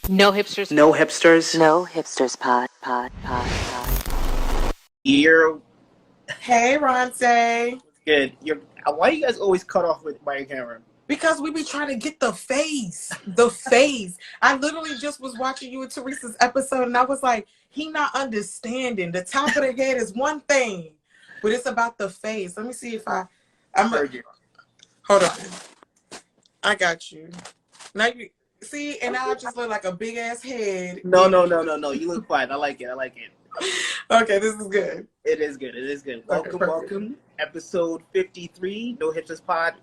No hipsters. No hipsters. No hipsters pod. You're Hey, Ronte. good. Why you guys always cut off with my camera? Because we be trying to get the face. The face. I literally just was watching you and Teresa's episode, and I was like, he not understanding. The top of the head is one thing, but it's about the face. Let me see if I'm Heard you. Hold on. I got you. Now you see, and now I just look like a big ass head. No. You look fine. I like it. Okay, this is good. It is good. Welcome, Okay, welcome. Episode 53, No Hipsters Pod.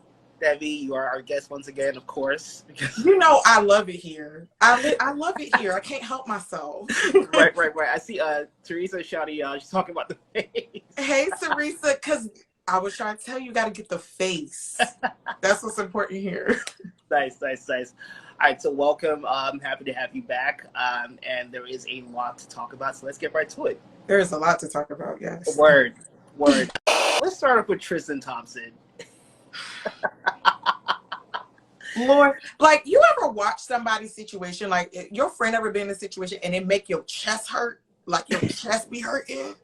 Thevey, you are our guest once again, of course. You know I love it here. I love it here. I can't help myself. Right. I see Teresa shouting, she's talking about the face. Hey, Teresa, because I was trying to tell you, got to get the face. That's what's important here. Nice. All right, so welcome. I'm happy to have you back. And there is a lot to talk about, so let's get right to it. There is a lot to talk about, yes. Word. Let's start off with Tristan Thompson. Lord, like, you ever watch somebody's situation, like your friend ever been in a situation and it make your chest hurt, like your chest be hurting?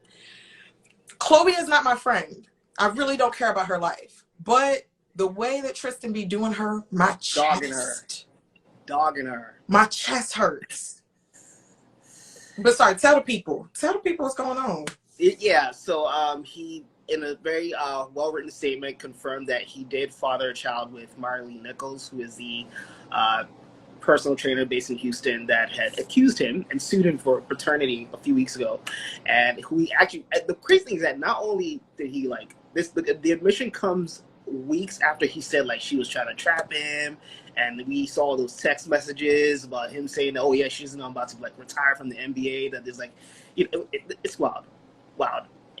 Chloe is not my friend. I really don't care about her life, but the way that Tristan be doing her, my chest, dogging her, my chest hurts. But sorry, tell the people what's going on. He, in a very well-written statement, confirmed that he did father a child with Marley Nichols, who is the personal trainer based in Houston that had accused him and sued him for paternity a few weeks ago. And who he actually, the crazy thing is that not only did he the admission comes weeks after he said she was trying to trap him, and we saw those text messages about him saying, oh yeah, she's not about to retire from the NBA, that there's it's wild.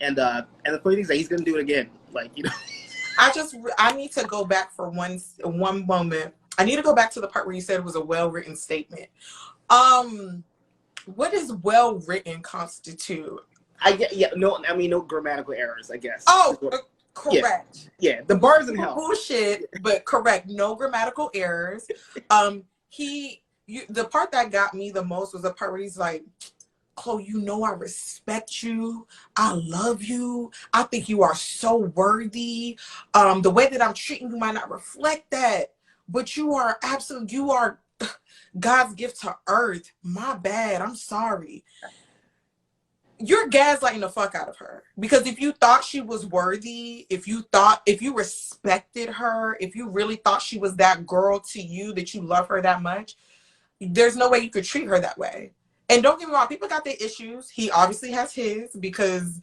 And the funny thing is that he's gonna do it again. I need to go back for one moment. I need to go back to the part where you said it was a well-written statement. What does well-written constitute? No grammatical errors, I guess. Oh, correct. Yeah, the bar's in hell. Bullshit, but correct. No grammatical errors. The part that got me the most was the part where he's like, Chloe, you know I respect you. I love you. I think you are so worthy. The way that I'm treating you might not reflect that, but you are God's gift to earth. My bad. I'm sorry. You're gaslighting the fuck out of her. Because if you thought she was worthy, if you respected her, if you really thought she was that girl to you, that you love her that much, there's no way you could treat her that way. And don't get me wrong, people got their issues. He obviously has his, because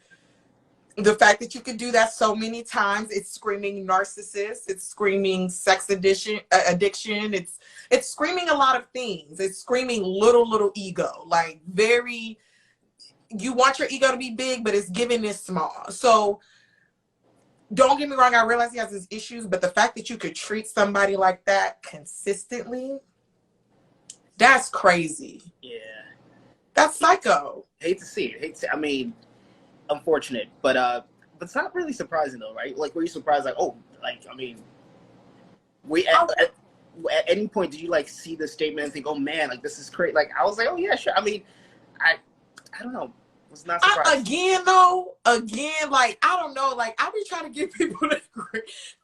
the fact that you could do that so many times, it's screaming narcissist, it's screaming sex addiction, it's screaming a lot of things. It's screaming little ego, you want your ego to be big, but it's giving it small. So don't get me wrong, I realize he has his issues, but the fact that you could treat somebody like that consistently, that's crazy. Yeah. That's psycho. Hate to see it. I mean, unfortunate, but it's not really surprising though, right? Were you surprised? At any point did you see the statement and think, oh man, this is crazy? I was like, oh yeah, sure. I mean, I don't know. I was not surprised. I don't know. I be trying to give people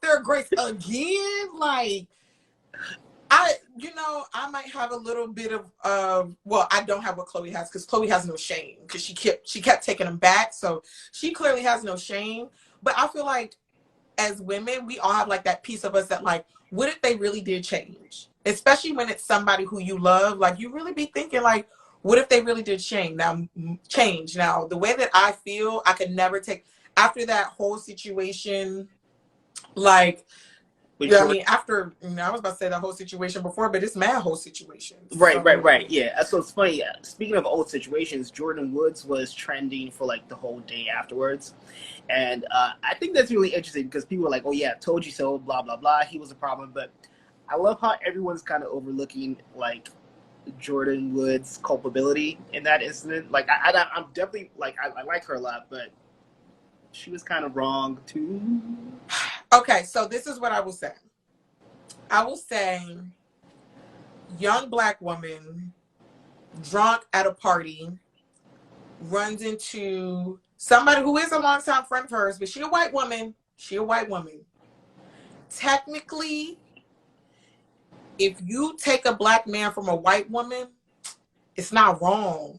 their grace again. I might have a little bit of, I don't have what Chloe has, because Chloe has no shame, because she kept taking them back. So she clearly has no shame. But I feel like as women, we all have that piece of us that what if they really did change? Especially when it's somebody who you love, you really be thinking what if they really did change? Now, the way that I feel, I could never take, after that whole situation, after, I was about to say the whole situation before, but it's mad whole situation. Right. Yeah. So it's funny. Speaking of old situations, Jordan Woods was trending for the whole day afterwards. And I think that's really interesting because people were like, oh yeah, told you so, blah, blah, blah. He was a problem. But I love how everyone's kind of overlooking Jordan Woods' culpability in that incident. I'm definitely, I like her a lot, but she was kind of wrong too. Okay, so this is what I will say. I will say, young Black woman drunk at a party, runs into somebody who is a longtime friend of hers, but she a white woman. Technically, if you take a black man from a white woman, it's not wrong.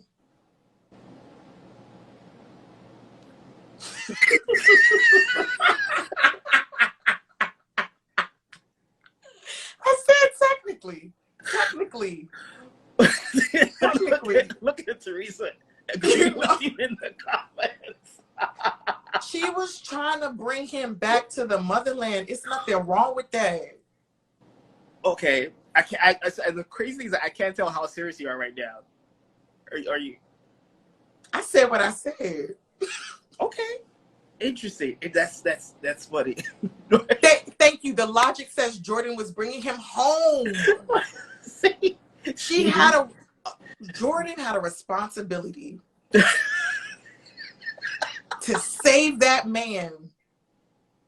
I said technically. Look at Teresa agreeing with you in the comments. She was trying to bring him back to the motherland. It's nothing wrong with that. Okay, I can't. The crazy thing is that I can't tell how serious you are right now. Are you? I said what I said. Okay, interesting. That's funny. Thank you. The logic says Jordan was bringing him home. See? Jordan had a responsibility to save that man.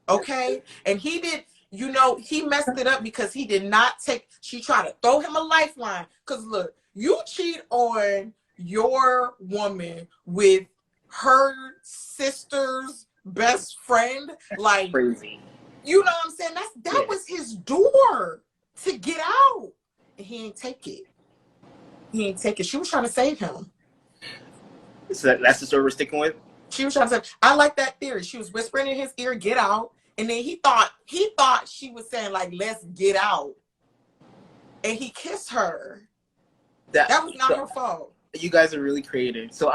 Okay? And he did, he messed it up because he did not she tried to throw him a lifeline. Because look, you cheat on your woman with her sister's best friend, like crazy. You know what I'm saying? That was his door to get out. And he ain't take it. She was trying to save him. So that's the story we're sticking with? She was trying to say, I like that theory. She was whispering in his ear, get out. And then he thought she was saying, like, let's get out. And he kissed her. That was not her fault. You guys are really creative. So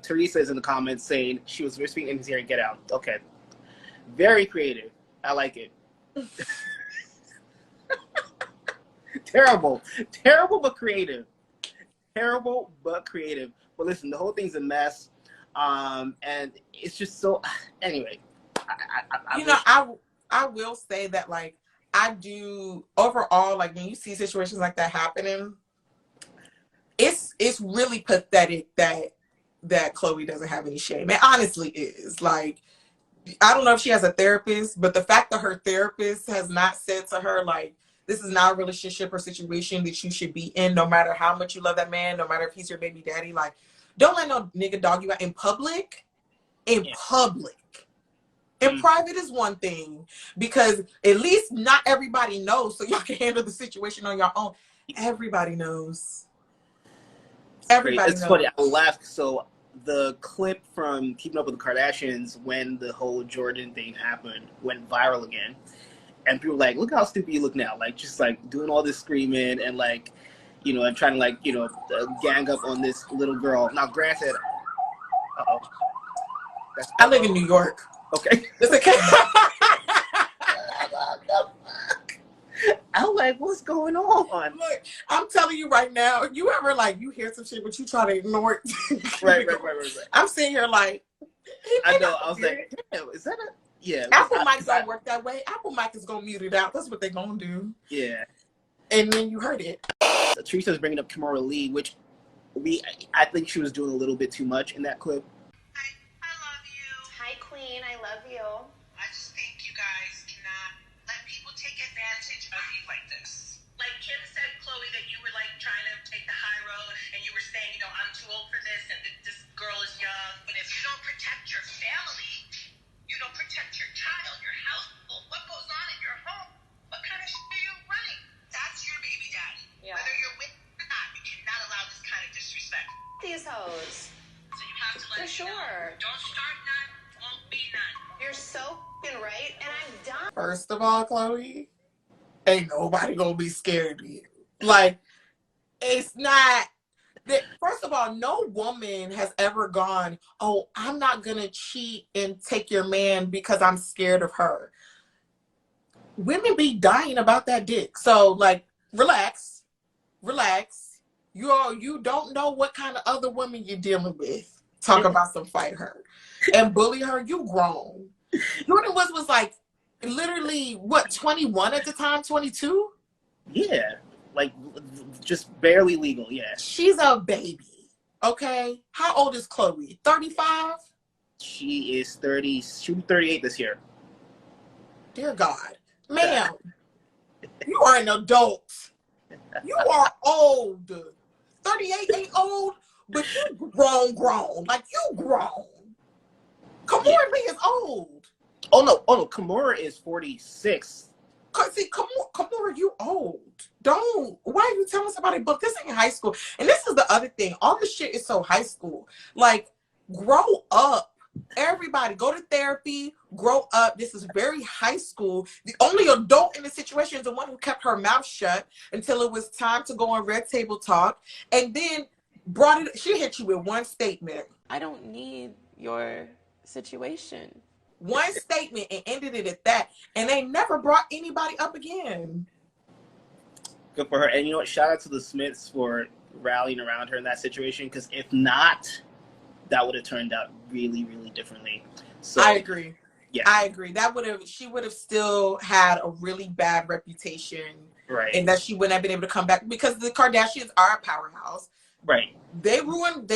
Teresa is in the comments saying she was whispering in his ear, get out. Okay. Very creative. I like it. Terrible but creative. But listen, the whole thing's a mess. And it's just so. Anyway, I will say that, like, I do overall, like, when you see situations like that happening, it's really pathetic that Chloe doesn't have any shame. It honestly is. Like, I don't know if she has a therapist, but the fact that her therapist has not said to her, like, this is not a relationship or situation that you should be in, no matter how much you love that man, no matter if he's your baby daddy. Like, don't let no nigga dog you out in public. In private is one thing, because at least not everybody knows, so y'all can handle the situation on your own. Everybody knows. It's funny. I laughed. So the clip from Keeping Up with the Kardashians, when the whole Jordan thing happened, went viral again. And people were like, look how stupid you look now. Like, just like doing all this screaming and like, and trying to like, gang up on this little girl. Now, granted, I live in New York. Okay. It's okay. I'm like, what's going on? Look, I'm telling you right now, you ever like, you hear some shit, but you try to ignore it. Right. I'm sitting here like, I know. I was like, damn, is that a... Yeah. Apple mic don't work that way. Apple mic is going to mute it out. That's what they're going to do. Yeah. And then you heard it. Teresa's bringing up Kimora Lee, which I think she was doing a little bit too much in that clip. I love you. Hi, Queen. I love you. I just think you guys cannot let people take advantage of you like this. Like Kim said, Chloe, that you were like trying to take the high road and you were saying, I'm too old for this and this girl is young. But if you don't protect your family, you don't protect your child, your household, what goes on in your home, what kind of shit are you running? That's your baby daddy. Yeah. Whether you're with or not, you cannot allow this kind of disrespect. These hoes. So you have to let For sure. Don't start none, won't be none. You're so f***ing right, and I'm done. First of all, Chloe, ain't nobody gonna be scared of you. Like, it's not. First of all, no woman has ever gone, oh, I'm not gonna cheat and take your man because I'm scared of her. Women be dying about that dick. So, like, relax. You don't know what kind of other women you're dealing with. Talk about some fight her and bully her. You grown. Jordan was like literally what, 21 at the time, 22? Yeah, like just barely legal. Yeah, she's a baby. Okay, how old is Chloe? 35. She is 30. She'll be 38 this year. Dear God, ma'am, you are an adult. You are old. 38 ain't old, but you grown. Like, you grown. Kimora Lee is old. Oh no, Kimora is 46. See, Kimora, you old. Why are you telling somebody, but this ain't high school? And this is the other thing. All this shit is so high school. Like, grow up. Everybody, go to therapy, grow up. This is very high school. The only adult in the situation is the one who kept her mouth shut until it was time to go on Red Table Talk, and then she hit you with one statement. I don't need your situation. One statement and ended it at that. And they never brought anybody up again. Good for her. And you know what? Shout out to the Smiths for rallying around her in that situation, because if not, that would have turned out really, really differently. So I agree. Yeah. I agree. She would have still had a really bad reputation. Right. And that she wouldn't have been able to come back, because the Kardashians are a powerhouse. Right. They ruin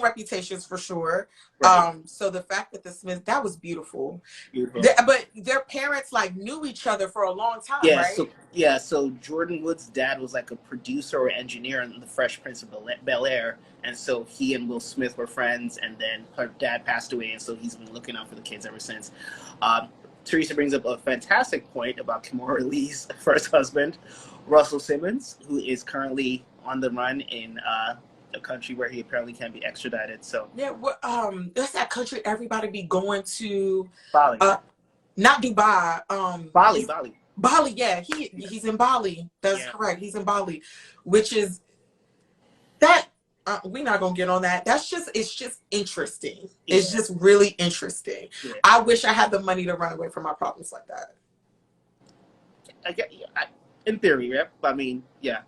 reputations for sure. Right. So the fact that the Smiths, that was beautiful. Beautiful. But their parents like knew each other for a long time, right? So Jordan Wood's dad was like a producer or engineer in The Fresh Prince of Bel-Air, and so he and Will Smith were friends, and then her dad passed away, and so he's been looking out for the kids ever since. Teresa brings up a fantastic point about Kimora Lee's first husband, Russell Simmons, who is currently on the run in a country where he apparently can be extradited. So yeah, that's that country everybody be going to. Bali. Not Dubai. Bali. Bali, yeah. He's in Bali. That's correct. He's in Bali, which is that. We're not gonna get on that. It's just interesting. Yeah. It's just really interesting. Yeah. I wish I had the money to run away from my problems like that. In theory, yeah. I mean, yeah.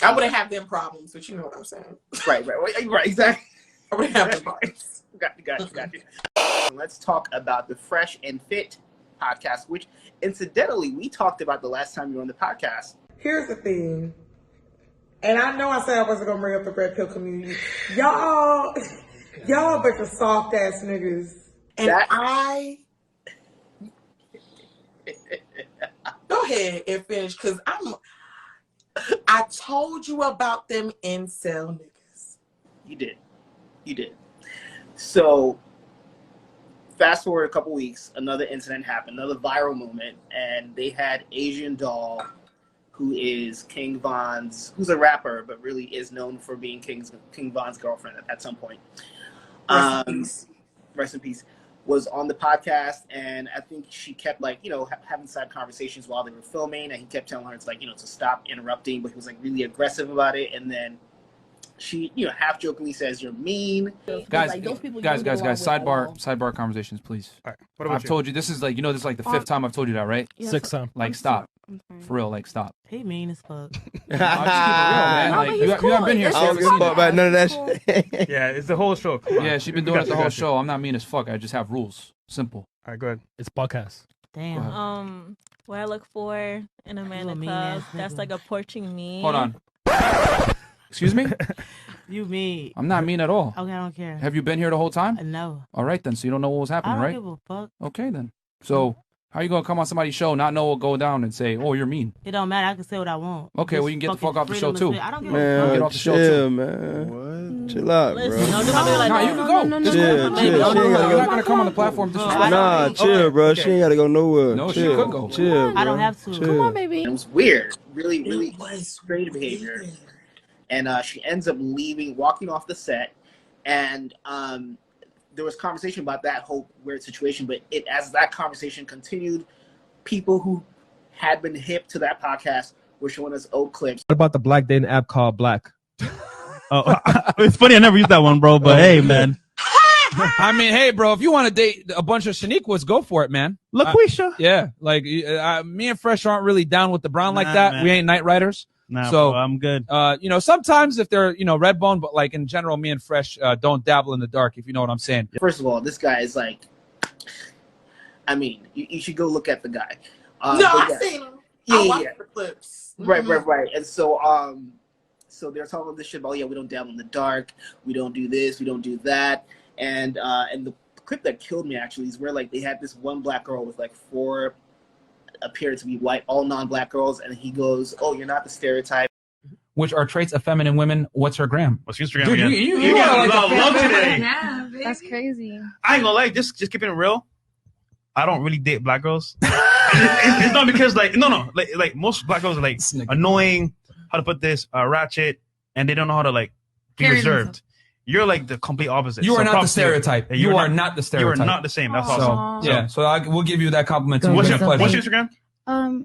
I wouldn't have them problems, but you know what I'm saying. Right, exactly. I wouldn't have them problems. Got you. Let's talk about the Fresh and Fit podcast, which incidentally we talked about the last time you were on the podcast. Here's the thing. And I know I said I wasn't gonna bring up the red pill community. Y'all a bunch of soft ass niggas. And go ahead and finish, because I told you about them incel niggas. You did. So fast forward a couple weeks, another incident happened, another viral moment, and they had Asian Doll, who is King Von's, who's a rapper, but really is known for being King Von's girlfriend at some point. Rest in peace. Was on the podcast, and I think she kept having side conversations while they were filming, and he kept telling her to stop interrupting, but he was really aggressive about it, and then she half jokingly says, "You're mean." Guys, sidebar conversations, please. All right. What about I've told you this is this is the fifth time I've told you that, right? Yeah, sixth time. Stop. For real, stop. He mean as fuck. I'll just keep it real, man. You haven't been here. I don't give a fuck about none of that shit. Yeah, it's the whole show. Yeah, she's been doing it the whole show. I'm not mean as fuck. I just have rules. Simple. All right, go ahead. It's podcast. Damn. What I look for in a man in a club, that's approaching me. Hold on. Excuse me? You mean. I'm not mean at all. Okay, I don't care. Have you been here the whole time? No. All right, then. So you don't know what was happening, right? I don't give a fuck. Okay, then. So how you going to come on somebody's show, not know what will go down, and say, oh, you're mean? It don't matter. I can say what I want. Okay, well, you can get the fuck off the show, too. I don't give a fuck. Get off the show, too. Man. What? Chill out, bro. Listen, don't do my like, nah, you can go. Chill. You're not going to come on the platform. Nah, chill, bro. She ain't got to go nowhere. No, chill. she could go. Chill, bro. I don't have to. Chill. Come on, baby. It was weird. Really strange behavior. And she ends up walking off the set, and there was conversation about that whole weird situation, but as that conversation continued, people who had been hip to that podcast were showing us old clips. What about the black dating app called Black? It's funny, I never used that one, bro, but hey, man. I mean, hey, bro, if you want to date a bunch of Shaniquas, go for it, man. LaQuisha. Yeah, me and Fresh aren't really down with the brown like that. Man. We ain't night riders. Nah, so bro, I'm good. Sometimes if they're, Redbone, but in general, me and Fresh don't dabble in the dark, if you know what I'm saying. First of all, this guy is you should go look at the guy. I've seen him. I watched the clips. Right. And so they're talking this shit about, we don't dabble in the dark, we don't do this, we don't do that. And the clip that killed me actually is where they had this one black girl with 4 appeared to be white, all non-black girls, and he goes, "Oh, you're not the stereotype." which are traits of feminine women. What's her gram? What's your Instagram Dude, again? you got like a lot of love today. Yeah, that's crazy. I ain't gonna lie, just keeping it real. I don't really date black girls. It's not because like most black girls are like annoying. How to put this? Ratchet, and they don't know how to like be reserved. You're like the complete opposite. You are not the stereotype. You are not the stereotype. You are not the same. That's awesome. So, yeah. So we'll give you that compliment. What's your Instagram?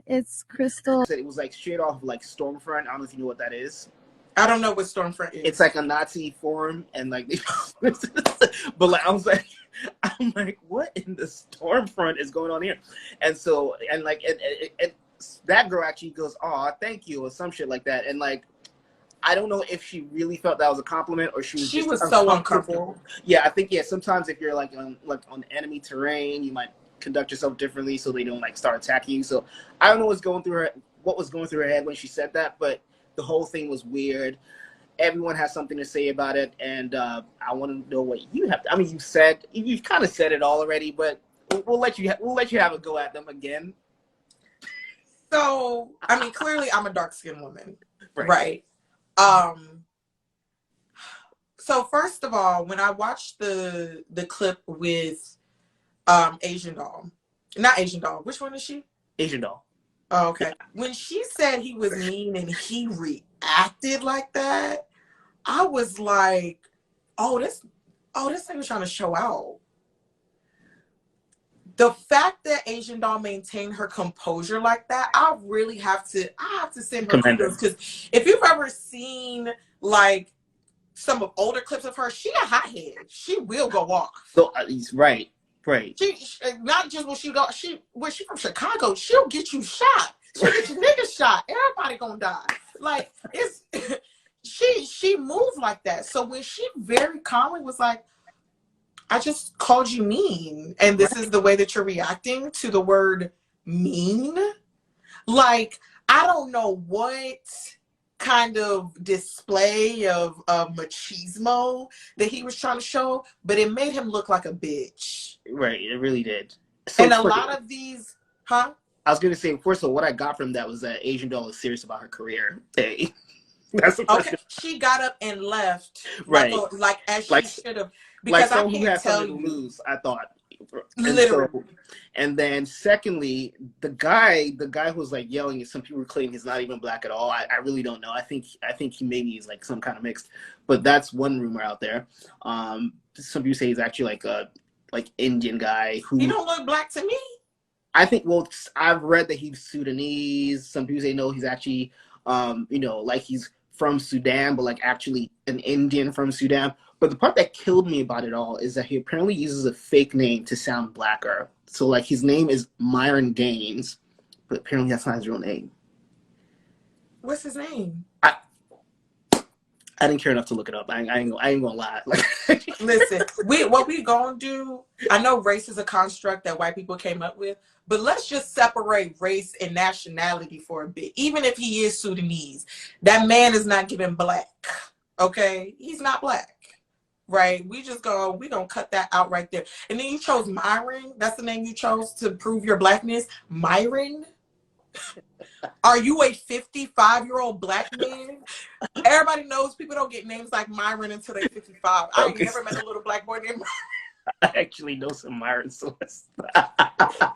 It's Crystal. It was like straight off of like Stormfront. I don't know if you know what that is. I don't know what Stormfront is. It's like a Nazi forum, and like, but like I'm like, what in the Stormfront is going on here? And so, and like, and that girl actually goes, "Oh, thank you," or some shit like that, and like. I don't know if she really felt that was a compliment or she was so uncomfortable. Yeah, I think sometimes if you're like on enemy terrain, you might conduct yourself differently so they don't like start attacking you. So I don't know what was going through her head when she said that, but the whole thing was weird. Everyone has something to say about it, and I want to know what you have. I mean, you've kind of said it all already, but we'll let you have a go at them again. So I mean, clearly I'm a dark-skinned woman, right? So first of all, when I watched the clip with Asian Doll, not Asian Doll, which one is she? Asian Doll. Oh, okay. When she said he was mean and he reacted like that, I was like, this thing was trying to show out. The fact that Asian Doll maintained her composure like that, I have to send her kudos, because if you've ever seen like some of older clips of her, she a hothead. She will go off. So right. She not just when she from Chicago, she'll get you shot. She'll get your niggas shot. Everybody gonna die. Like it's she moved like that. So when she very calmly was like, I just called you mean, and this is the way that you're reacting to the word mean. Like, I don't know what kind of display of machismo that he was trying to show, but it made him look like a bitch. Right, it really did. So and a lot of these, I was going to say, first of all, what I got from that was that Asian Doll is serious about her career. Hey. That's okay. She got up and left, right? Like as she should have, because I can't tell you. Lose, I thought, literally. And then, secondly, the guy who was like yelling, some people claim he's not even black at all. I really don't know. I think he maybe is like some kind of mixed, but that's one rumor out there. Some people say he's actually like Indian guy who. He don't look black to me. I think. Well, I've read that he's Sudanese. Some people say no, he's actually, like he's from Sudan, but like actually an Indian from Sudan. But the part that killed me about it all is that he apparently uses a fake name to sound blacker. So like his name is Myron Gaines, but apparently that's not his real name. What's his name? I didn't care enough to look it up. I ain't gonna lie. Like, listen, what we gonna do? I know race is a construct that white people came up with, but let's just separate race and nationality for a bit. Even if he is Sudanese, that man is not giving black. Okay, he's not black. Right? We gonna cut that out right there. And then you chose Myron. That's the name you chose to prove your blackness. Myron? Are you a 55-year-old black man? Everybody knows people don't get names like Myron until they're 55. I ain't never met a little black boy named Myron. I actually know some Myron Celeste.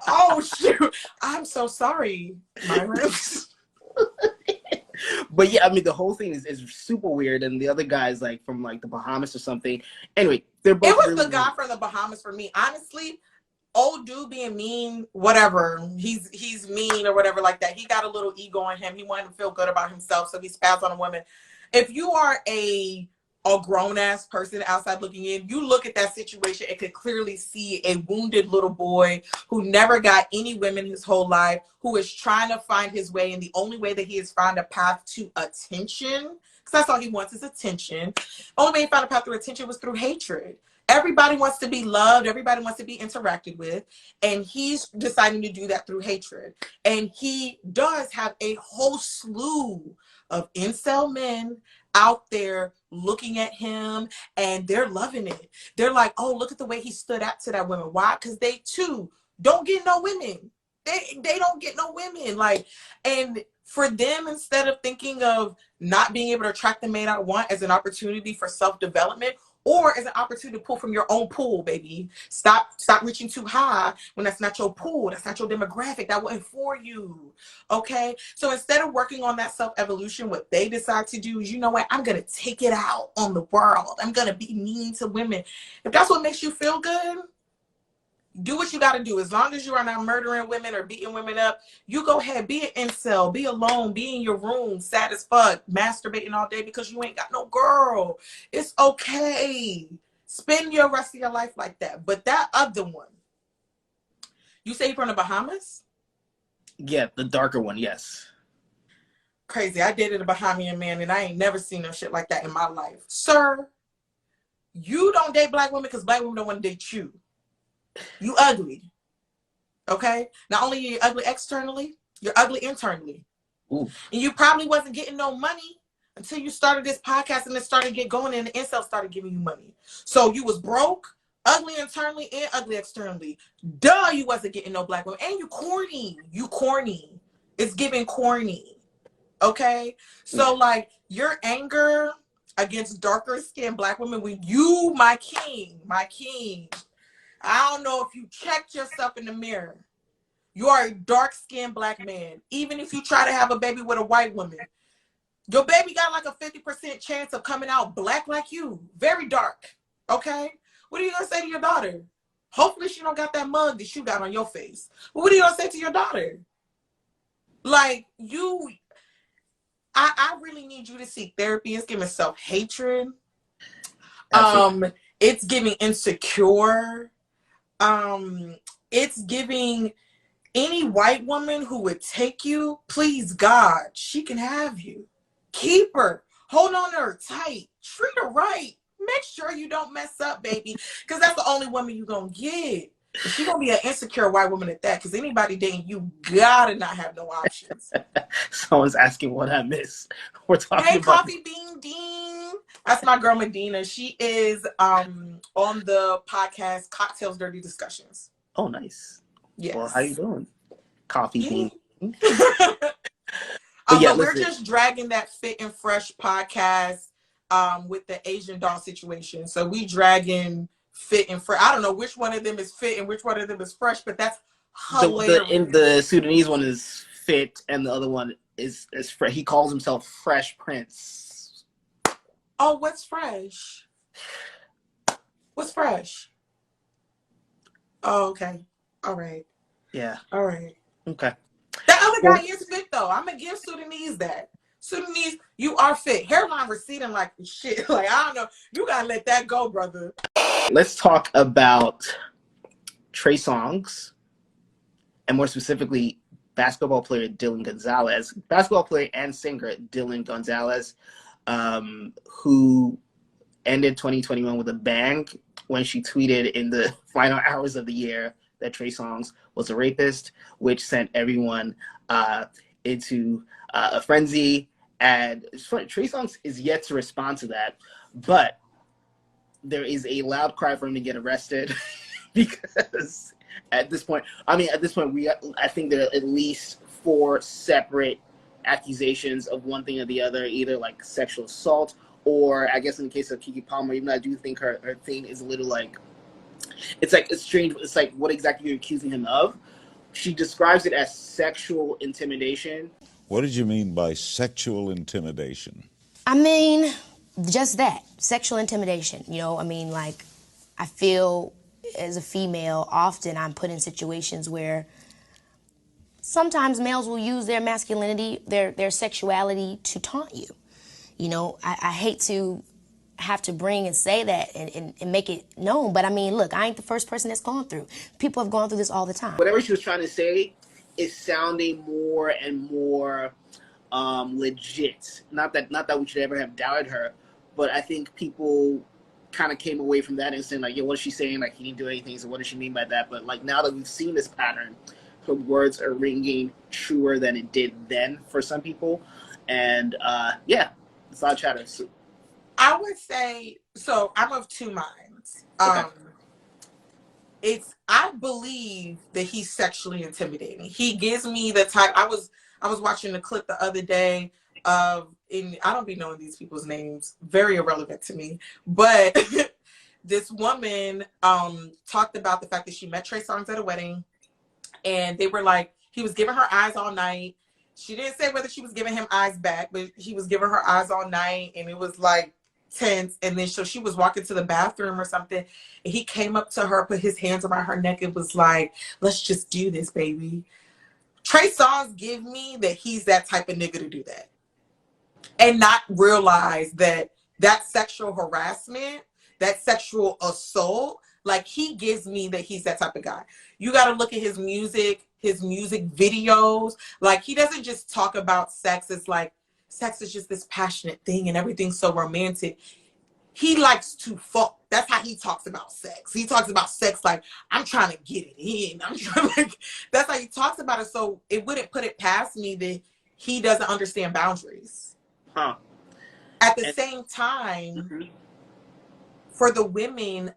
Oh shoot. I'm so sorry, Myron. But yeah, I mean, the whole thing is super weird, and the other guy's like from like the Bahamas or something. Anyway, they're both. It was really the guy from the Bahamas for me, honestly. Old dude being mean, whatever. He's mean or whatever like that. He got a little ego on him. He wanted to feel good about himself, so he spazzed on a woman. If you are a grown-ass person outside looking in, you look at that situation and could clearly see a wounded little boy who never got any women his whole life, who is trying to find his way, and the only way that he has found a path to attention, because that's all he wants is attention. Only way he found a path to attention was through hatred. Everybody wants to be loved. Everybody wants to be interacted with. And he's deciding to do that through hatred. And he does have a whole slew of incel men out there looking at him, and they're loving it. They're like, oh, look at the way he stood up to that woman. Why? Because they too don't get no women. They don't get no women. Like, and For them, instead of thinking of not being able to attract the man I want as an opportunity for self-development or as an opportunity to pull from your own pool, baby. Stop reaching too high when that's not your pool. That's not your demographic. That wasn't for you. Okay? So instead of working on that self-evolution, what they decide to do is, you know what? I'm going to take it out on the world. I'm going to be mean to women. If that's what makes you feel good, do what you got to do. As long as you are not murdering women or beating women up, you go ahead, be an incel, be alone, be in your room, sad as fuck, masturbating all day because you ain't got no girl. It's okay. Spend your rest of your life like that. But that other one, you say you're from the Bahamas? Yeah, the darker one, yes. Crazy. I dated a Bahamian man and I ain't never seen no shit like that in my life. Sir, you don't date black women because black women don't want to date you. You ugly. Okay? Not only are you ugly externally, you're ugly internally. Ooh. And you probably wasn't getting no money until you started this podcast and it started to get going and the incel started giving you money. So you was broke, ugly internally and ugly externally. Duh, you wasn't getting no black women. And you corny. You corny. It's giving corny. Okay? So like your anger against darker skinned black women when you, my king, I don't know if you checked yourself in the mirror. You are a dark-skinned black man. Even if you try to have a baby with a white woman, your baby got like a 50% chance of coming out black like you. Very dark. Okay? What are you going to say to your daughter? Hopefully she don't got that mug that you got on your face. But what are you going to say to your daughter? Like, I really need you to seek therapy. It's giving self-hatred. It's giving insecure. It's giving any white woman who would take you, please God, she can have you. Keep her. Hold on to her tight. Treat her right. Make sure you don't mess up, baby. Because that's the only woman you're going to get. She's going to be an insecure white woman at that. Because anybody dating you gotta not have no options. Someone's asking what I missed. We're talking Hey, about... Coffee Bean Dean. That's my girl Medina. She is on the podcast Cocktails Dirty Discussions. Oh, nice. Yes. Well, how you doing? Coffee Bean. But we're just dragging that Fit and Fresh podcast with the Asian doll situation. So we dragging Fit and Fresh. I don't know which one of them is Fit and which one of them is Fresh, but that's hilarious. The Sudanese one is Fit and the other one is Fresh. He calls himself Fresh Prince. Oh, what's fresh? What's fresh? Oh, okay. All right. Yeah. All right. Okay. That other guy is fit though. I'm gonna give Sudanese that. Sudanese, you are fit. Hairline receding like shit. Like, I don't know. You gotta let that go, brother. Let's talk about Trey Songz, and more specifically, basketball player Dylan Gonzalez. Basketball player and singer Dylan Gonzalez, who ended 2021 with a bang when she tweeted in the final hours of the year that Trey Songz was a rapist, which sent everyone into a frenzy. And it's funny, Trey Songz is yet to respond to that, but there is a loud cry for him to get arrested because at this point, I think there are at least 4 separate accusations of one thing or the other, either like sexual assault or, I guess in the case of Keke Palmer, even though I do think her thing is a little like, it's strange. It's like, what exactly you're accusing him of? She describes it as sexual intimidation. What did you mean by sexual intimidation? I mean, just that, sexual intimidation. You know, I mean, like, I feel as a female, often I'm put in situations where sometimes males will use their masculinity, their sexuality to taunt you. You know, I hate to have to bring and say that and make it known, but I mean, look, I ain't the first person that's gone through. People have gone through this all the time. Whatever she was trying to say is sounding more and more legit. Not that we should ever have doubted her, but I think people kind of came away from that and saying, like, yeah, what is she saying? Like, he didn't do anything, so what does she mean by that? But like, now that we've seen this pattern, her words are ringing truer than it did then for some people. And yeah, it's a lot of chatter. So, I would say, so I'm of two minds. Okay. I believe that he's sexually intimidating. He gives me the type, I was I was watching a clip the other day of, I don't be knowing these people's names, very irrelevant to me, but this woman talked about the fact that she met Trey Songz at a wedding, and they were like, he was giving her eyes all night. She didn't say whether she was giving him eyes back, but he was giving her eyes all night, and it was like tense. And then so she was walking to the bathroom or something, and he came up to her, put his hands around her neck, and was like, let's just do this, baby. Trey Songz give me that he's that type of nigga to do that. And not realize that that sexual harassment, that sexual assault, like he gives me that he's that type of guy. You got to look at his music videos. Like he doesn't just talk about sex as like, sex is just this passionate thing and everything's so romantic. He likes to fuck. That's how he talks about sex. He talks about sex like, I'm trying to get it in. That's how he talks about it. So it wouldn't put it past me that he doesn't understand boundaries. Huh. At the same time, for the women,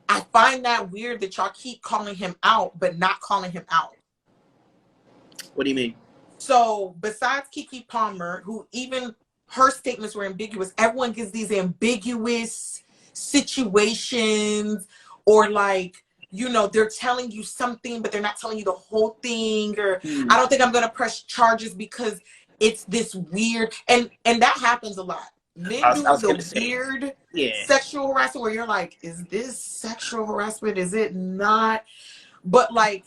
I find that weird that y'all keep calling him out, but not calling him out. What do you mean? So besides Keke Palmer, who even her statements were ambiguous, everyone gives these ambiguous situations, or like, you know, they're telling you something, but they're not telling you the whole thing, or I don't think I'm going to press charges because it's this weird, and that happens a lot. Men do the weird sexual harassment where you're like, is this sexual harassment? Is it not? But like,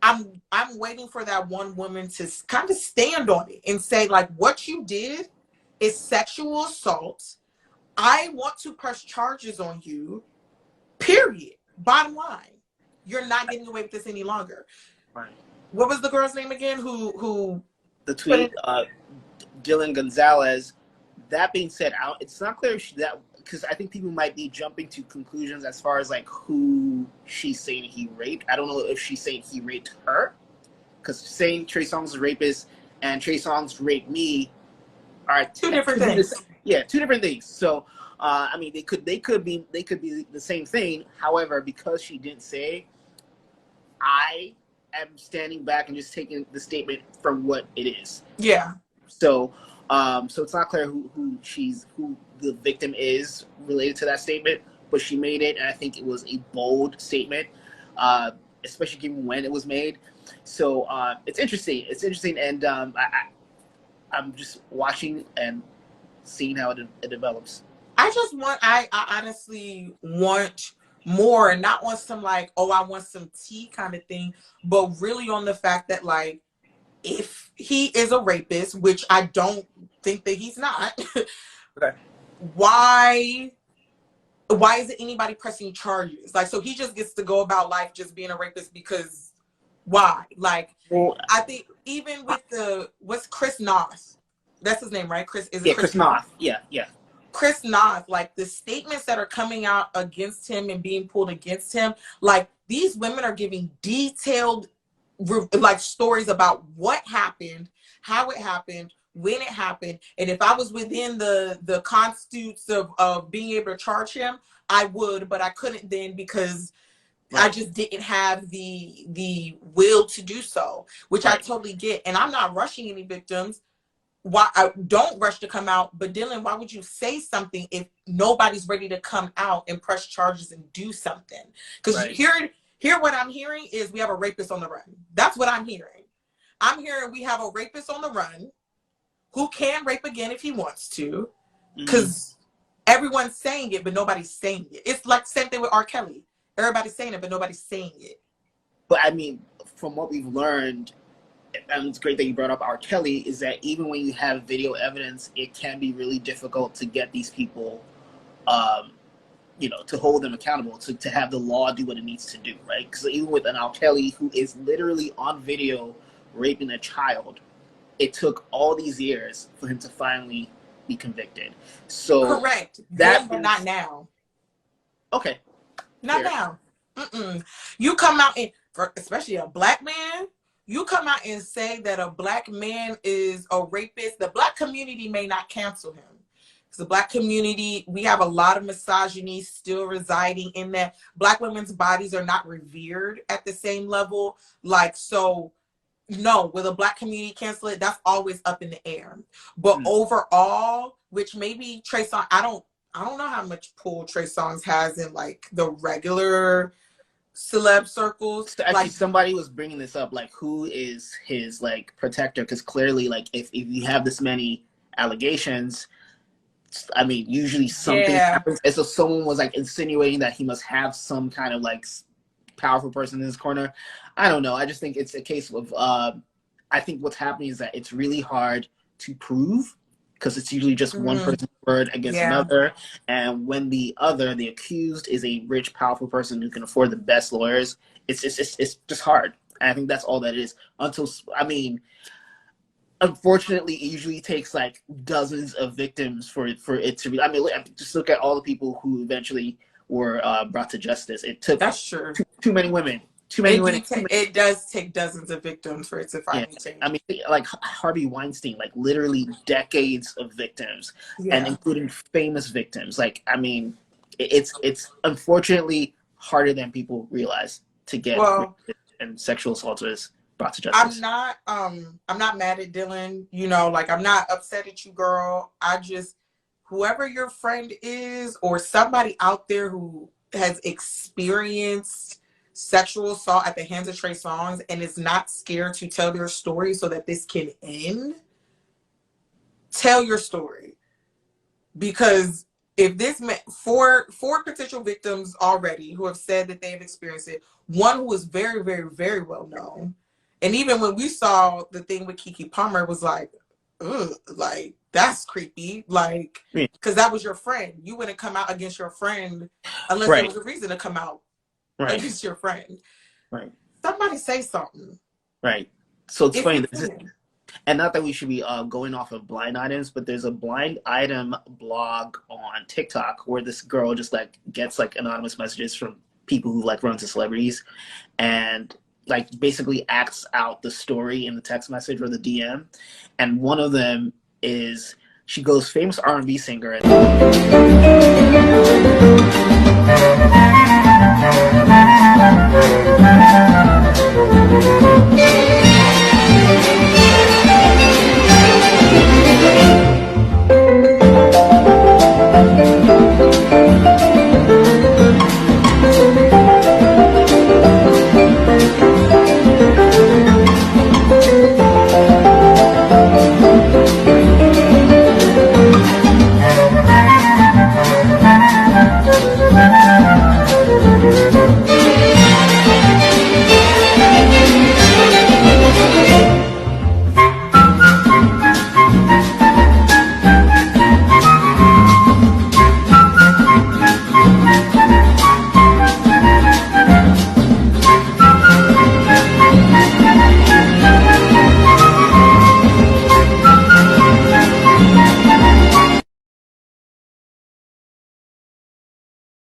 I'm waiting for that one woman to kind of stand on it and say, like, what you did is sexual assault. I want to press charges on you, period. Bottom line. You're not getting away with this any longer. Right. What was the girl's name again? Who the tweet, Dylan Gonzalez. That being said, it's not clear if that, because I think people might be jumping to conclusions as far as like who she's saying he raped. I don't know if she's saying he raped her, because saying Trey Songz is a rapist and Trey Songz raped me are two different things. Yeah, two different things. So, I mean, they could be the same thing. However, because she didn't say, I am standing back and just taking the statement for what it is. Yeah. So, so it's not clear who the victim is related to that statement, but she made it, and I think it was a bold statement, especially given when it was made. So it's interesting. It's interesting, and I'm just watching and seeing how it develops. I honestly want more, and not want some like, oh, I want some tea kind of thing, but really on the fact that like, if he is a rapist, which I don't think that he's not, okay, why isn't anybody pressing charges? Like, so he just gets to go about life just being a rapist because why? Like, well, I think even with what's Chris Noth? That's his name, right? Chris Noth. Yeah. Chris Noth, like the statements that are coming out against him and being pulled against him, like these women are giving detailed like stories about what happened, how it happened, when it happened, and if I was within the constitutes of being able to charge him, I would, but I couldn't then because I just didn't have the will to do so, which I totally get. And I'm not rushing any victims. Why I don't rush to come out, but Dylan, why would you say something if nobody's ready to come out and press charges and do something? Because here what I'm hearing is we have a rapist on the run. That's what I'm hearing. I'm hearing we have a rapist on the run who can rape again if he wants to, because everyone's saying it, but nobody's saying it. It's like the same thing with R. Kelly. Everybody's saying it, but nobody's saying it. But I mean, from what we've learned, and it's great that you brought up R. Kelly, is that even when you have video evidence, it can be really difficult to get these people, to hold them accountable, to have the law do what it needs to do, right? Because even with an R. Kelly who is literally on video raping a child, it took all these years for him to finally be convicted. So correct. Then, but not now. Okay. Not now. You come out and, especially a black man, you come out and say that a black man is a rapist, the black community may not cancel him. Because the black community, we have a lot of misogyny still residing in that. Black women's bodies are not revered at the same level. Like, so no, will the Black community cancel it? That's always up in the air. But overall, which maybe Trey Songz, I don't know how much pull Trey Songz has in like the regular celeb circles. So actually, like somebody was bringing this up, like who is his like protector? Because clearly, like if you have this many allegations, I mean, usually something happens. And so someone was like insinuating that he must have some kind of like powerful person in his corner. I don't know. I just think it's a case of I think what's happening is that it's really hard to prove because it's usually just one person's word against another. And when the accused, is a rich, powerful person who can afford the best lawyers, it's just hard. And I think that's all that it is. Unfortunately, it usually takes like dozens of victims for it to be. I mean, just look at all the people who eventually were brought to justice. It took too many women. It does take dozens of victims for it to finally change. I mean, like Harvey Weinstein, like literally decades of victims, and including famous victims. Like, I mean, it's unfortunately harder than people realize to get and sexual assaulters brought to justice. I'm not mad at Dylan. You know, like I'm not upset at you, girl. I just, whoever your friend is or somebody out there who has experienced sexual assault at the hands of Trey Songz and is not scared to tell their story so that this can end, tell your story. Because if this four potential victims already who have said that they have experienced it, one who is very, very, very well known, and even when we saw the thing with Keke Palmer, was like, ugh, like that's creepy, like because that was your friend. You wouldn't come out against your friend unless there was a reason to come out against your friend. Right. Somebody say something. Right. So it's funny. And not that we should be going off of blind items, but there's a blind item blog on TikTok where this girl just like gets like anonymous messages from people who like run to celebrities and like basically acts out the story in the text message or the DM. And one of them is, she goes, famous R&B singer.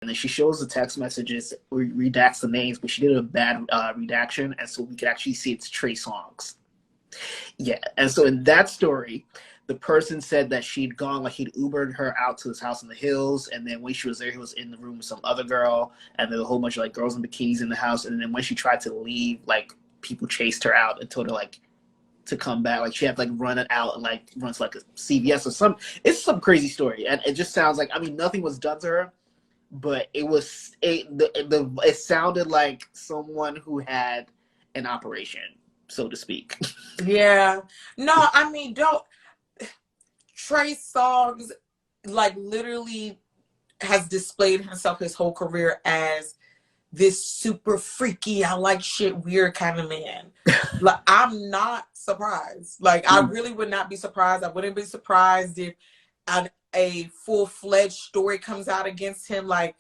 And then she shows the text messages, redacts the names, but she did a bad redaction, and so we could actually see it's Trey Songz. Yeah, and so in that story, the person said that she'd gone, like he'd Ubered her out to his house in the hills, and then when she was there, he was in the room with some other girl, and there was a whole bunch of like girls in bikinis in the house, and then when she tried to leave, like people chased her out and told her like to come back, like she had to like run it out and like runs like a CVS or some. It's some crazy story, and it just sounds like, I mean, nothing was done to her. But it sounded like someone who had an operation, so to speak. Yeah. No, I mean, Trey Songz, like, literally has displayed himself his whole career as this super freaky, I like shit weird kind of man. Like, I'm not surprised. Like, I really would not be surprised. I wouldn't be surprised if a full-fledged story comes out against him. Like,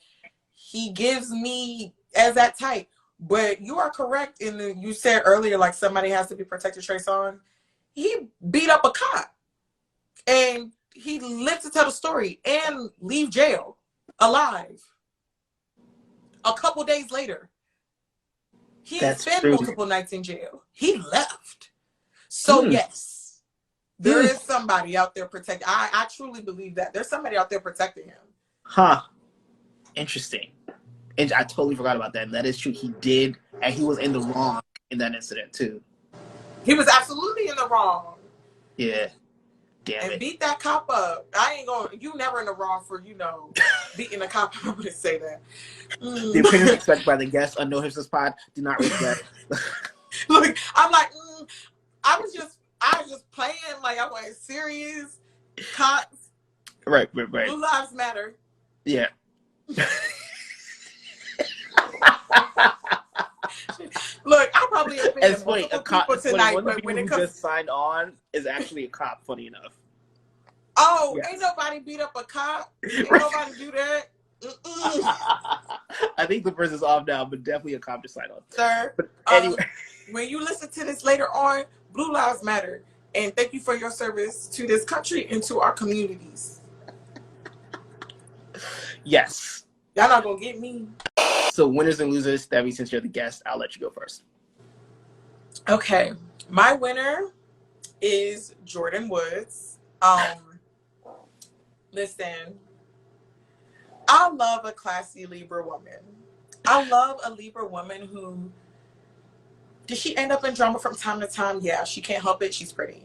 he gives me as that type. But you are correct in you said earlier, like, somebody has to be protected. Trey Songz, he beat up a cop and he lived to tell the story and leave jail alive a couple days later. He had spent multiple nights in jail. He left. So yes, there is somebody out there protecting. I truly believe that. There's somebody out there protecting him. Huh. Interesting. And I totally forgot about that. That is true. He did, and he was in the wrong in that incident too. He was absolutely in the wrong. Yeah. Damn And it. beat that cop up. I ain't going. You never in the wrong for beating a cop up. I wouldn't say that. The opinions expressed by the guests on No Hipsters Pod do not reflect. Look, I'm like, I was just playing. Like I was serious. Cops. Right. Blue Lives Matter. Yeah. Look, I probably It's funny. A cop tonight, one of the but people when who it comes, just signed on is actually a cop. Funny enough. oh, Yes. ain't nobody beat up a cop. Ain't nobody do that. I think the person's off now, but definitely a cop just signed on. Sir, But anyway, when you listen to this later on, Blue Lives Matter, and thank you for your service to this country and to our communities. yes. Y'all not gonna get me. So winners and losers, Thevey, since you're the guest, I'll let you go first. Okay, my winner is Jordan Woods. Listen, I love a classy Libra woman. I love a Libra woman who, did she end up in drama from time to time? Yeah, she can't help it. She's pretty.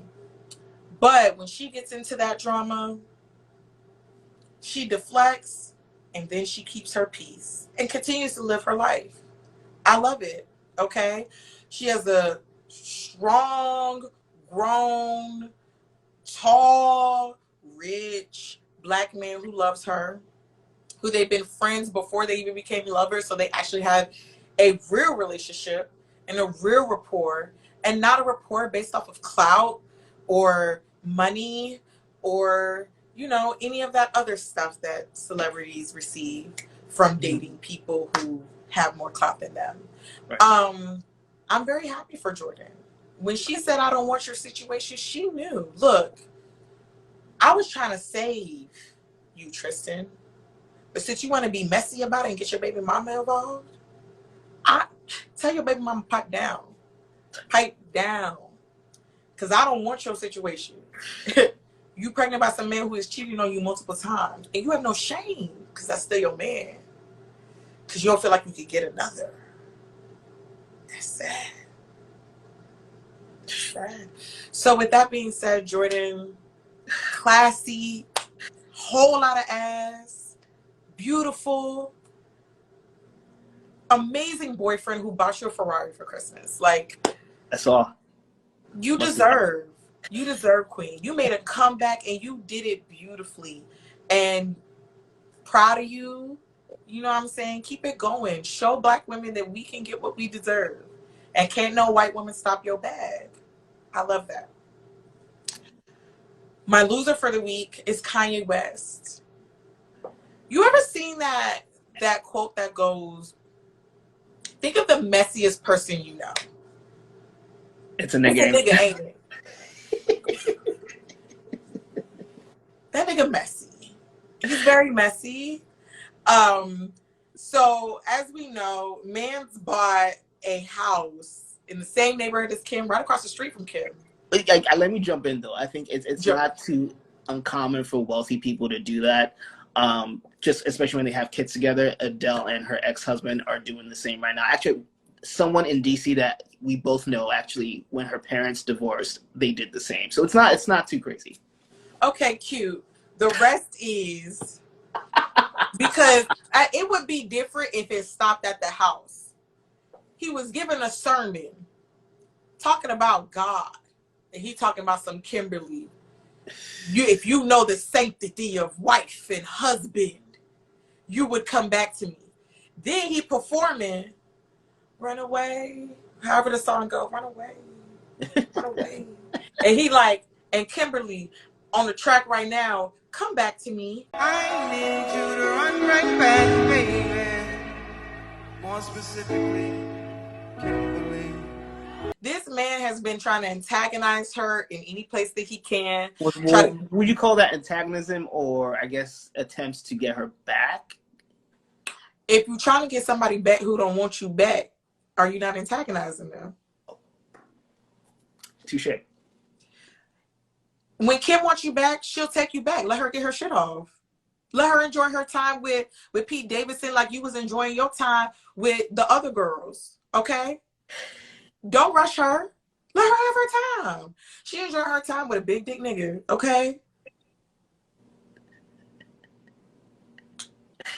But when she gets into that drama, she deflects and then she keeps her peace and continues to live her life. I love it. Okay? She has a strong, grown, tall, rich black man who loves her, who they've been friends before they even became lovers. So they actually have a real relationship and a real rapport, and not a rapport based off of clout or money or, any of that other stuff that celebrities receive from dating people who have more clout than them. Right. I'm very happy for Jordan. When she said, I don't want your situation, she knew. Look, I was trying to save you, Tristan. But since you want to be messy about it and get your baby mama involved, tell your baby mama pipe down. Pipe down. Because I don't want your situation. You pregnant by some man who is cheating on you multiple times. And you have no shame because that's still your man. Because you don't feel like you could get another. That's sad. Sad. So with that being said, Jordan, classy, whole lot of ass, beautiful, amazing boyfriend who bought you a Ferrari for Christmas. Like, that's all. You deserve, queen. You made a comeback and you did it beautifully. And proud of you. You know what I'm saying? Keep it going. Show black women that we can get what we deserve. And can't no white woman stop your bag. I love that. My loser for the week is Kanye West. You ever seen that quote that goes, think of the messiest person you know. It's a nigga. It's a nigga, ain't it? That nigga messy. He's very messy. So as we know, Mans bought a house in the same neighborhood as Kim, right across the street from Kim. Let me jump in though. I think it's not too uncommon for wealthy people to do that. Just especially when they have kids together. Adele and her ex-husband are doing the same right now. Actually, someone in DC that we both know, actually, when her parents divorced, they did the same. So it's not too crazy. Okay, cute. The rest is because it would be different if it stopped at the house. He was giving a sermon talking about God, and he talking about some Kimberly. If you know the sanctity of wife and husband, you would come back to me. Then he performing, run away, however the song go, run away, run away. And Kimberly on the track right now, come back to me. I need you to run right back, baby. More specifically, Kimberly. This man has been trying to antagonize her in any place that he can. Would you call that antagonism, or I guess attempts to get her back? If you're trying to get somebody back who don't want you back, are you not antagonizing them? Touche. When Kim wants you back, she'll take you back. Let her get her shit off. Let her enjoy her time with Pete Davidson like you was enjoying your time with the other girls. Okay? Don't rush her. Let her have her time. She enjoyed her time with a big dick nigga, okay?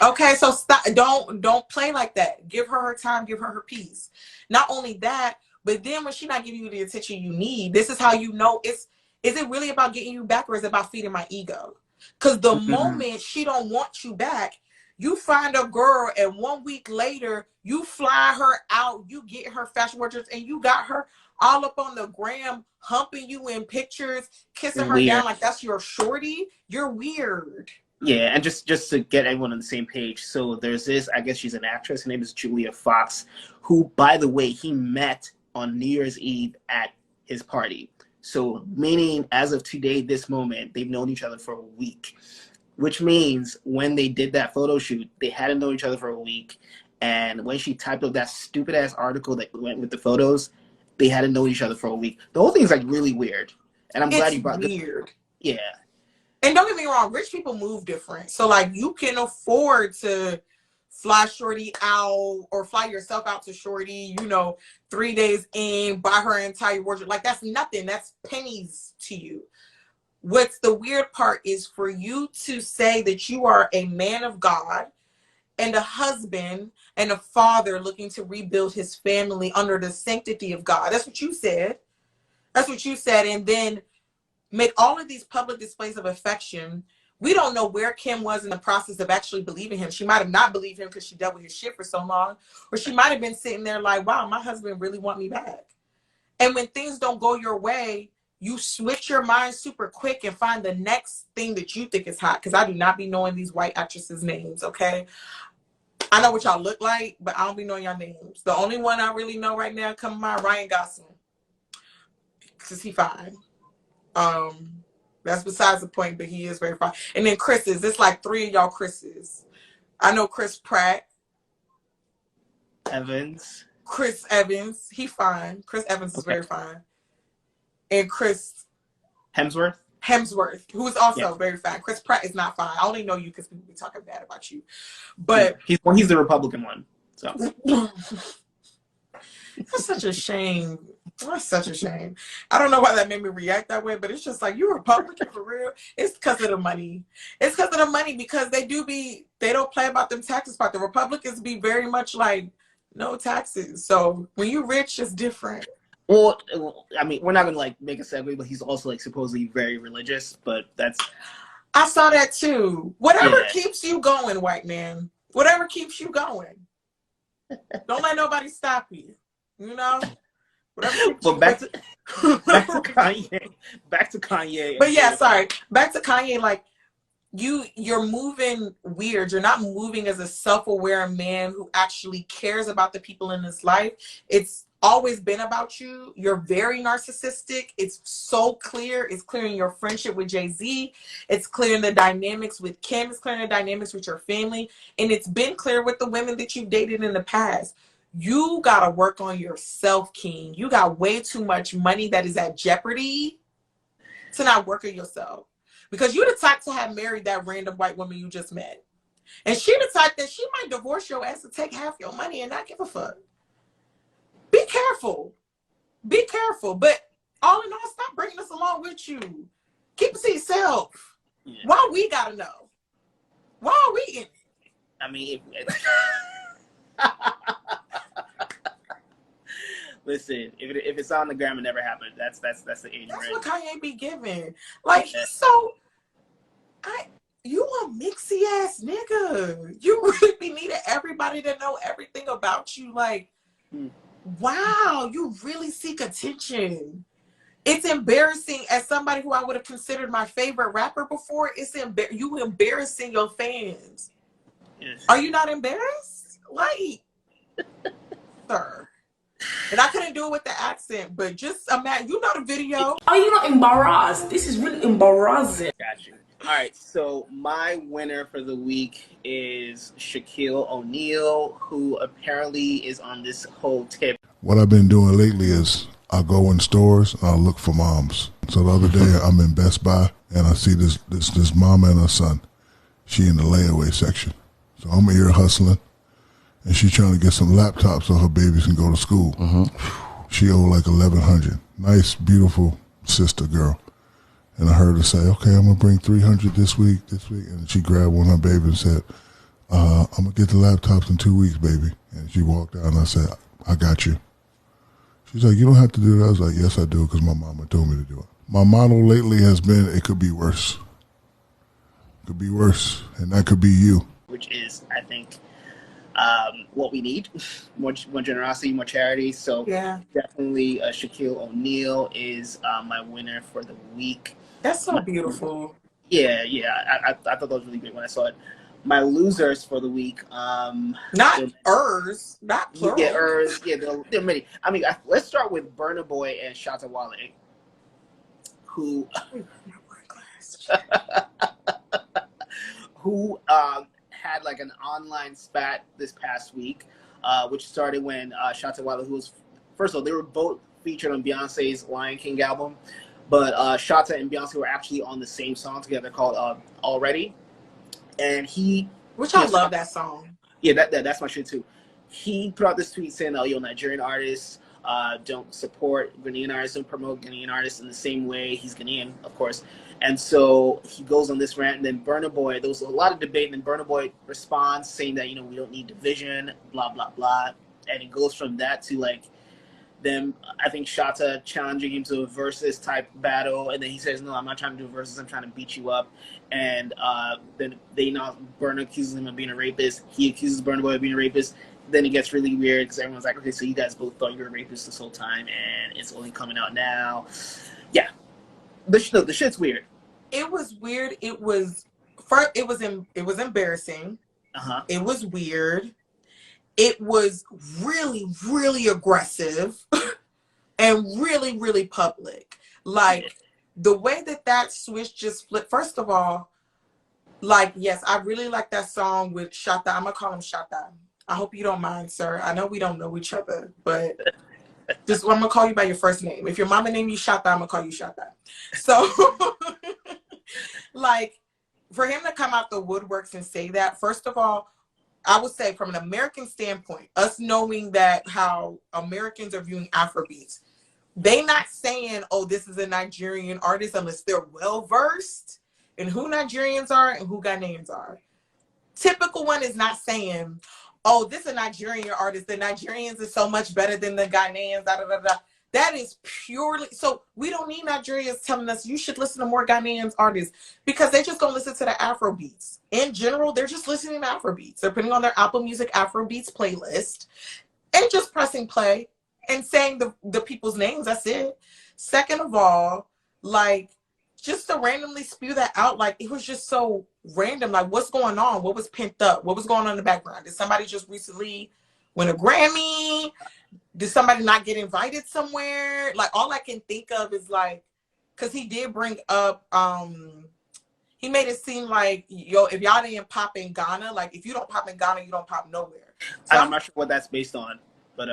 Okay, so stop. Don't play like that. Give her her time. Give her her peace. Not only that, but then when she's not giving you the attention you need, this is how you know is it really about getting you back or is it about feeding my ego? Because the moment she don't want you back, you find a girl and 1 week later you fly her out, you get her fashion wardrobes, and you got her all up on the gram, humping you in pictures, kissing her down like that's your shorty. You're weird. Yeah, and just to get everyone on the same page, so there's this, I guess she's an actress, her name is Julia Fox, who, by the way, he met on New Year's Eve at his party. So meaning, as of today, this moment, they've known each other for a week, which means when they did that photo shoot, they hadn't known each other for a week, and when she typed up that stupid-ass article that went with the photos, they hadn't known each other for a week. The whole thing's, like, really weird, and I'm glad you brought this. It's weird. Yeah. And don't get me wrong, rich people move different. So, like, you can afford to fly shorty out or fly yourself out to shorty, 3 days in, buy her entire wardrobe. Like, that's nothing. That's pennies to you. What's the weird part is for you to say that you are a man of God and a husband and a father looking to rebuild his family under the sanctity of God. That's what you said. That's what you said. And then make all of these public displays of affection. We don't know where Kim was in the process of actually believing him. She might have not believed him because she dealt with his shit for so long. Or she might have been sitting there like, wow, my husband really want me back. And when things don't go your way, you switch your mind super quick and find the next thing that you think is hot. Because I do not be knowing these white actresses' names, okay? I know what y'all look like, but I don't be knowing y'all names. The only one I really know right now come to mind, Ryan Gosling. Because he fine. That's besides the point, but he is very fine. And then Chris's, it's like 3 of y'all Chris's. I know Chris Pratt. Chris Evans, he fine. Chris Evans is very fine. And Chris Hemsworth, who is also very fine. Chris Pratt is not fine. I only know you because people be talking bad about you. But he's the Republican one. So that's such a shame. That's such a shame. I don't know why that made me react that way, but it's just like, you Republican for real? It's because of the money. It's because of the money, because they don't play about them taxes part. The Republicans be very much like, no taxes. So when you rich, it's different. Well, I mean, we're not going to like make a segue, but he's also like supposedly very religious, but that's. I saw that too. Whatever keeps you going, white man. Whatever keeps you going. Don't let nobody stop you. Well, back to Kanye. Back to Kanye. But yeah, sorry. Back to Kanye. Like, you're moving weird. You're not moving as a self-aware man who actually cares about the people in his life. It's always been about you. You're very narcissistic. It's so clear. It's clear in your friendship with Jay-Z. It's clear in the dynamics with Kim. It's clear in the dynamics with your family. And it's been clear with the women that you've dated in the past. You got to work on yourself, King. You got way too much money that is at jeopardy to not work on yourself. Because you're the type to have married that random white woman you just met. And she the type that she might divorce your ass to take half your money and not give a fuck. Be careful. Be careful. But all in all, stop bringing us along with you. Keep it to yourself. Yeah. Why we got to know? Why are we in it? I mean... Listen, if it's on the gram, it never happened. That's the age. That's what Kanye be giving. Like, he's so. You a mixy ass nigga. You really be needing everybody to know everything about you. Like, wow, you really seek attention. It's embarrassing as somebody who I would have considered my favorite rapper before. It's you embarrassing your fans. Yes. Are you not embarrassed? Like, sir. And I couldn't do it with the accent, but just imagine, the video. Are you not embarrassed? This is really embarrassing. Got you. All right, so my winner for the week is Shaquille O'Neal, who apparently is on this whole tip. What I've been doing lately is I go in stores and I look for moms. So the other day I'm in Best Buy and I see this mama and her son. She in the layaway section. So I'm here hustling. And she's trying to get some laptops so her babies can go to school. She owe like $1,100. nice, beautiful sister girl. And I heard her say, okay, I'm going to bring 300 this week. And she grabbed one of her baby and said, I'm going to get the laptops in 2 weeks, baby. And she walked out and I said, I got you. She's like, you don't have to do that. I was like, yes, I do, because my mama told me to do it. My motto lately has been, it could be worse. It could be worse, and that could be you. Which is, I think, what we need. More generosity, more charity. So definitely Shaquille O'Neal is my winner for the week. That's so beautiful. Yeah. I thought that was really great when I saw it. My losers for the week. Not ers, not plural. Yeah, ers. Yeah, there are many. I mean, let's start with Burna Boy and Shatta Wale, who had like an online spat this past week, which started when Shatta Wale, who was, first of all, they were both featured on Beyonce's Lion King album, but Shatta and Beyonce were actually on the same song together called Already. And I love that song. Yeah, that's my shit too. He put out this tweet saying, yo, Nigerian artists don't support Ghanaian artists, don't promote Ghanaian artists in the same way. He's Ghanaian, of course. And so he goes on this rant, and then Burna Boy, there was a lot of debate, and then Burna Boy responds saying that, we don't need division, blah, blah, blah. And it goes from that to like them, I think Shatta challenging him to a versus type battle, and then he says, no, I'm not trying to do a versus, I'm trying to beat you up. And then Burna accuses him of being a rapist. He accuses Burna Boy of being a rapist. Then it gets really weird because everyone's like, okay, so you guys both thought you were a rapist this whole time, and it's only coming out now. Yeah, the shit's weird. It was weird. It was embarrassing. It was weird. It was really, really aggressive and really, really public. Like, the way that switch just flipped. First of all, like, yes, I really like that song with Shatta. I'm going to call him Shatta. I hope you don't mind, sir. I know we don't know each other, but just I'm going to call you by your first name. If your mama named you Shatta, I'm going to call you Shatta. So, like, for him to come out the woodworks and say that, first of all, I would say from an American standpoint, us knowing that how Americans are viewing Afrobeats, they not saying, oh, this is a Nigerian artist unless they're well-versed in who Nigerians are and who Ghanaians are. Typical one is not saying, oh, this is a Nigerian artist. The Nigerians is so much better than the Ghanaians, da, da, da, da. That is purely, so we don't need Nigerians telling us you should listen to more Ghanaian artists because they just gonna listen to the Afrobeats. In general, they're just listening to Afrobeats. They're putting on their Apple Music Afrobeats playlist and just pressing play and saying the people's names. That's it. Second of all, like, just to randomly spew that out, like, it was just so random. Like, what's going on? What was pent up? What was going on in the background? Did somebody just recently win a Grammy? Did somebody not get invited somewhere? Like, all I can think of is like, because he did bring up, he made it seem like, yo, if y'all didn't pop in Ghana, like, if you don't pop in Ghana, you don't pop nowhere. So I'm not sure what that's based on, but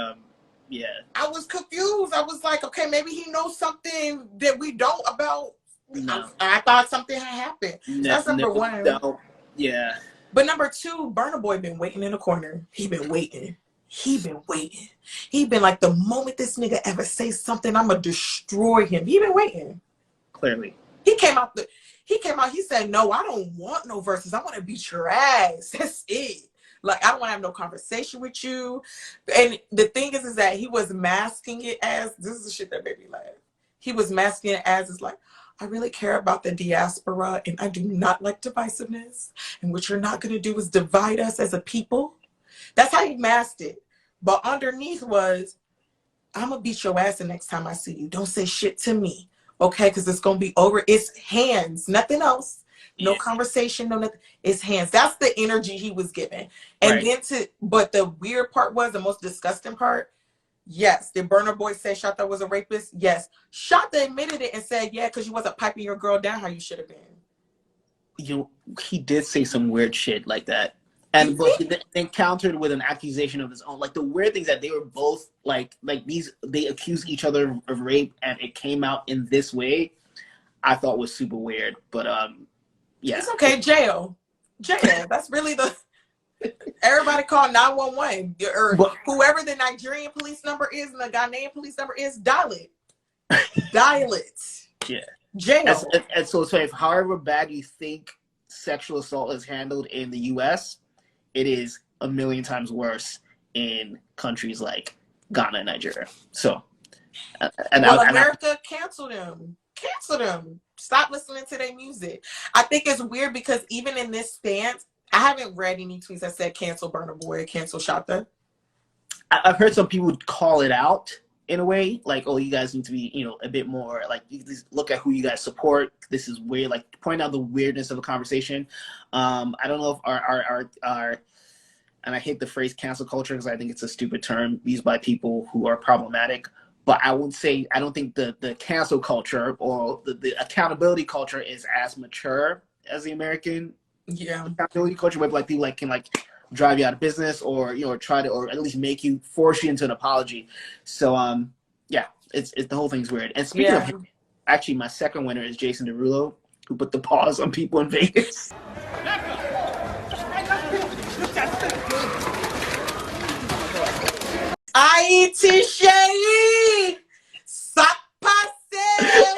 yeah. I was confused. I was like, okay, maybe he knows something that we don't about. No. I thought something had happened. That's number one. No. Yeah. But number two, Burna Boy been waiting in the corner. He been waiting. He been like, the moment this nigga ever say something, I'm gonna destroy him. He been waiting. Clearly. He came out, he said, no, I don't want no verses. I want to beat your ass. That's it. Like, I don't want to have no conversation with you. And the thing is that he was masking it as, this is the shit that made me laugh. He was masking it as, it's like, I really care about the diaspora and I do not like divisiveness. And what you're not going to do is divide us as a people. That's how he masked it. But underneath was, I'm going to beat your ass the next time I see you. Don't say shit to me. Okay? Because it's going to be over. It's hands. Nothing else. No conversation. No nothing. It's hands. That's the energy he was giving. And then but the weird part was, the most disgusting part, yes. Did Burna Boy say Shatta was a rapist? Yes. Shatta admitted it and said, yeah, because you wasn't piping your girl down how you should have been. He did say some weird shit like that. And but they countered with an accusation of his own. Like, the weird thing is that they were both like they accused each other of rape, and it came out in this way. I thought was super weird. But yeah. It's okay, jail. That's really the everybody call 911 or whoever the Nigerian police number is and the Ghanaian police number is, dial it. Dial it. Yeah. Jail. And so if however bad you think sexual assault is handled in the U.S., it is a million times worse in countries like Ghana and Nigeria. So, America canceled them. Cancel them. Stop listening to their music. I think it's weird because even in this stance, I haven't read any tweets that said cancel Burna Boy, cancel Shatta. I've heard some people call it out in a way, like, oh, you guys need to be, a bit more, like, you look at who you guys support. This is weird. Like, point out the weirdness of the conversation. I don't know if our and I hate the phrase cancel culture because I think it's a stupid term used by people who are problematic. But I would say I don't think the cancel culture or the accountability culture is as mature as the American accountability culture, where like people can drive you out of business or try to, or at least force you into an apology. So it's the whole thing's weird. And speaking of him, actually my second winner is Jason Derulo, who put the pause on people in Vegas.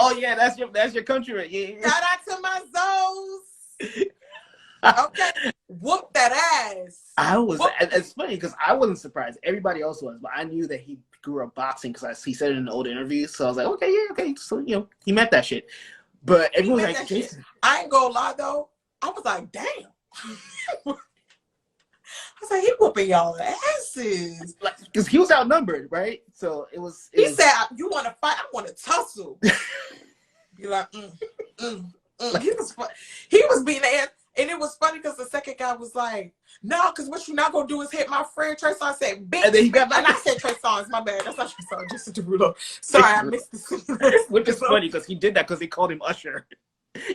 Oh yeah, that's your country, right? Yeah. Shout out to my Zoes. Okay, whoop that ass. It's funny because I wasn't surprised. Everybody else was, but I knew that he grew up boxing because he said it in an old interview. So I was like, okay. So he meant that shit. But everyone was like, Jason. I ain't gonna lie though. I was like, damn. I was like, he whooping y'all asses. Because he was outnumbered, right? So it was. He said, "You want to fight? I want to tussle." Be like, He was beating ass, and it was funny because the second guy was like, "No, because what you're not gonna do is hit my friend Trey Songz." I said, "Bitch," and then he got and I said, "Trey Songz, my bad. That's not Trey Songz, just Derulo." Sorry, I missed the scene. Which is funny because he did that because they called him Usher.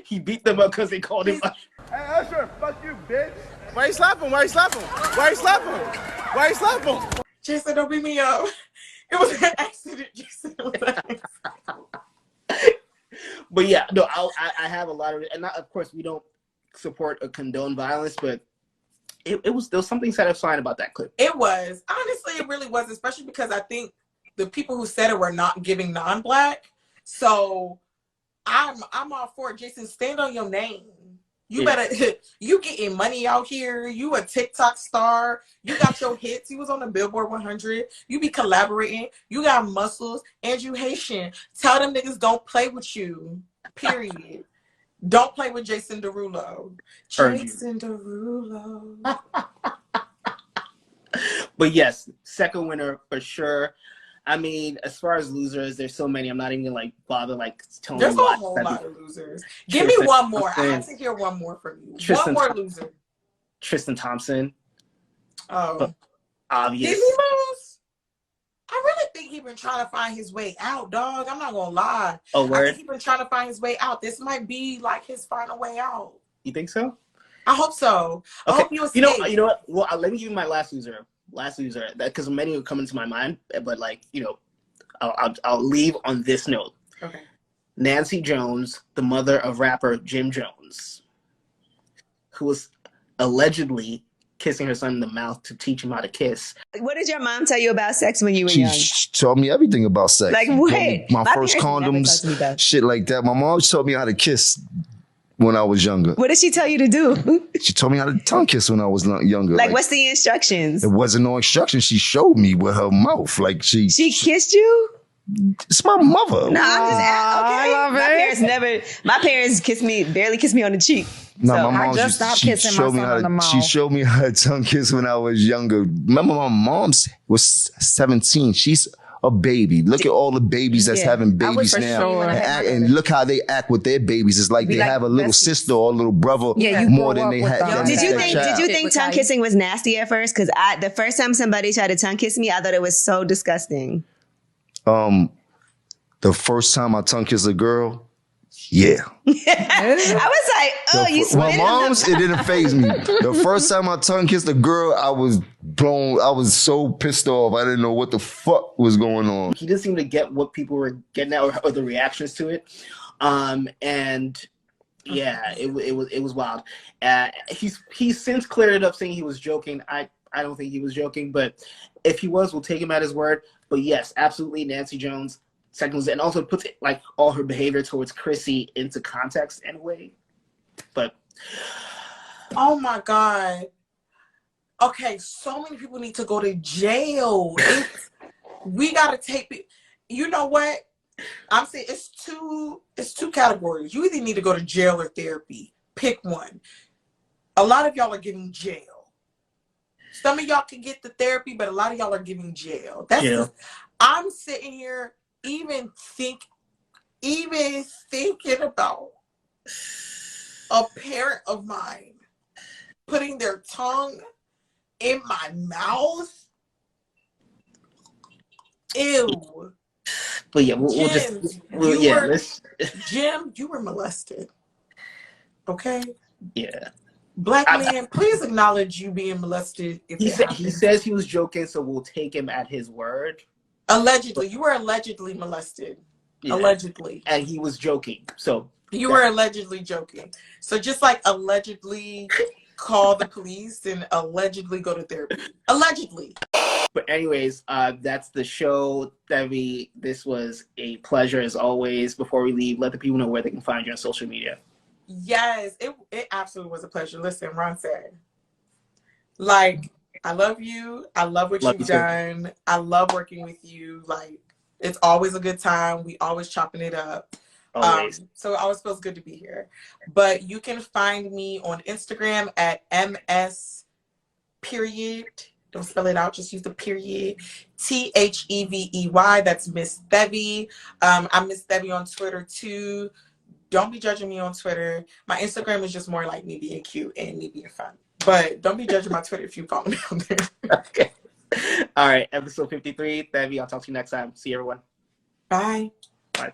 He beat them up because they called him Usher. Hey Usher, fuck you, bitch. Why you slap him? Why you slap him? Why you slap him? Why you slap him? Jason, don't beat me up. It was an accident, Jason. But yeah, no, I have a lot of it, and not, of course we don't support or condone violence, but there was something satisfying about that clip. It was, honestly, it really was, especially because I think the people who said it were not giving non-black. So I'm all for it. Jason, stand on your name. You better, you getting money out here. You a TikTok star. You got your hits. You was on the Billboard 100. You be collaborating. You got muscles and you Haitian. Tell them niggas don't play with you. Period. Don't play with Jason Derulo. Jason Derulo. But yes, second winner for sure. I mean, as far as losers, there's so many. I'm not even gonna bother telling you. There's a whole lot of losers. Give me one more. I have to hear one more from you. One more loser. Tristan Thompson. Oh, obvious. Did he lose? I really think he's been trying to find his way out, dog. I'm not gonna lie. Oh, word? I think he's been trying to find his way out. This might be like his final way out. You think so? I hope so. Okay. I hope you escape. You know what? Well, let me give you my last loser. Because many will come into my mind, but I'll leave on this note. Okay. Nancy Jones, the mother of rapper Jim Jones, who was allegedly kissing her son in the mouth to teach him how to kiss. What did your mom tell you about sex when you were young? She told me everything about sex. Like what? My first condoms, shit like that. My mom taught me how to kiss when I was younger. What did she tell you to do? She told me how to tongue kiss when I was younger. Like what's the instructions? It wasn't no instructions. She showed me with her mouth. Like she kissed you? It's my mother. No, I'm just okay. My parents barely kissed me on the cheek. No, my mom she showed me how to tongue kiss when I was younger. Remember, my mom was 17. She's a baby. Look at all the babies that's having babies now. And look how they act with their babies. It's like they have a little sister or a little brother more than they had. Did you think tongue kissing was nasty at first? Because the first time somebody tried to tongue kiss me, I thought it was so disgusting. The first time I tongue kissed a girl, yeah. I was like, oh, you spit my mom's, it didn't faze me. The first time I tongue kissed a girl, I was blown. I was so pissed off. I didn't know what the fuck was going on. He didn't seem to get what people were getting at or the reactions to it. And yeah, it was wild. He's since cleared it up saying he was joking. I don't think he was joking, but if he was, we'll take him at his word. But yes, absolutely, Nancy Jones, seconds, and also puts it, like all her behavior towards Chrissy into context in a way. But oh my God. Okay, so many people need to go to jail. We gotta take it. You know what? I'm saying it's two categories. You either need to go to jail or therapy. Pick one. A lot of y'all are getting jail. Some of y'all can get the therapy, but a lot of y'all are giving jail. That's just, I'm sitting here even thinking about a parent of mine putting their tongue in my mouth. Ew. But yeah, we'll just Jim, you were molested. Okay? Yeah. Black man, please acknowledge you being molested. He says he was joking, so we'll take him at his word. Allegedly. You were allegedly molested. Yeah. Allegedly. And he was joking. So you were allegedly joking. So just like allegedly call the police and allegedly go to therapy. Allegedly. But anyways, that's the show, Thevey. This was a pleasure as always. Before we leave, let the people know where they can find you on social media. Yes, it absolutely was a pleasure. Listen, Ron said, like, I love you. I love what you've done. I love working with you. Like, it's always a good time. We always chopping it up. So it always feels good to be here. But you can find me on Instagram at ms period. Don't spell it out. Just use the period. Thevey. That's Miss Thevey. I'm Miss Thevey on Twitter too. Don't be judging me on Twitter. My Instagram is just more like me being cute and me being fun. But don't be judging my Twitter if you follow me on there. Okay. All right. Episode 53. Thevey, I'll talk to you next time. See you, everyone. Bye. Bye.